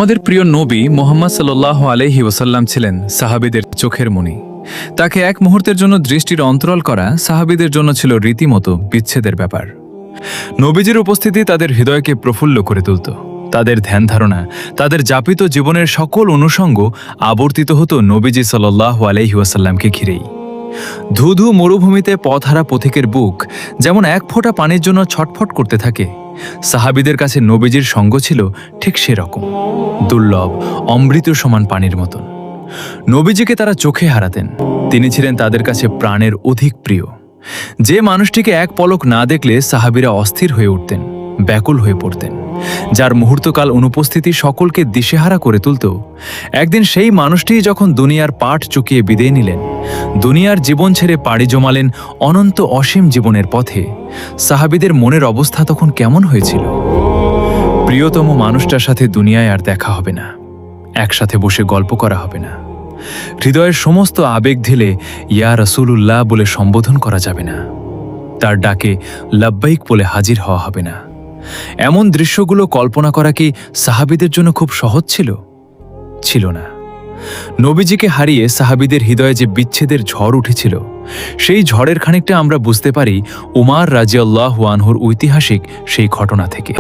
আমাদের প্রিয় নবী মুহাম্মদ সাল্লাল্লাহু আলাইহি ওয়াসাল্লাম ছিলেন সাহাবীদের চোখের মণি। তাকে এক মুহূর্তের জন্য দৃষ্টির অন্তরাল করা সাহাবীদের জন্য ছিল রীতিমতো বিচ্ছেদের ব্যাপার। নবীজির উপস্থিতি তাদের হৃদয়কে প্রফুল্ল করে তুলত। তাদের ধ্যান ধারণা, তাদের যাপিত জীবনের সকল অনুষঙ্গ আবর্তিত হতো নবীজি সাল্লাল্লাহু আলাইহি ওয়াসাল্লামকে ঘিরেই। ধুধু মরুভূমিতে পথহারা পথিকের বুক যেমন এক ফোঁটা পানির জন্য ছটফট করতে থাকে, সাহাবীদের কাছে নবীজির সঙ্গ ছিল ঠিক সেরকম, দুর্লভ, অমৃত সমান পানির মতন। নবীজিকে তারা চোখে হারাতেন। তিনি ছিলেন তাদের কাছে প্রাণের অধিক প্রিয়। যে মানুষটিকে এক পলক না দেখলে সাহাবীরা অস্থির হয়ে উঠতেন, ব্যাকুল হয়ে পড়তেন, যার মুহূর্তকাল অনুপস্থিতি সকলকে দিশেহারা করে তুলত। একদিন সেই মানুষটি যখন দুনিয়ার পাট চুকিয়ে বিদায় নিলেন, দুনিয়ার জীবন ছেড়ে পাড়ি জমালেন অনন্ত অসীম জীবনের পথে, সাহাবীদের মনের অবস্থা তখন কেমন হয়েছিল? প্রিয়তম মানুষটার সাথে দুনিয়ায় আর দেখা হবে না, একসাথে বসে গল্প করা হবে না, হৃদয়ের সমস্ত আবেগ ঢেলে ইয়া রাসূলুল্লাহ বলে সম্বোধন করা যাবে না, তার ডাকে লাব্বাইক বলে হাজির হওয়া হবে না। এমন দৃশ্যগুলো কল্পনা করা কি সাহাবীদের জন্য খুব সহজ ছিল? ছিল না। নবীজিকে হারিয়ে সাহাবীদের হৃদয়ে যে বিচ্ছেদের ঝড় উঠেছিল, সেই ঝড়ের খানিকটা আমরা বুঝতে পারি উমার রাদিয়াল্লাহু আনহুর ঐতিহাসিক সেই ঘটনা থেকে।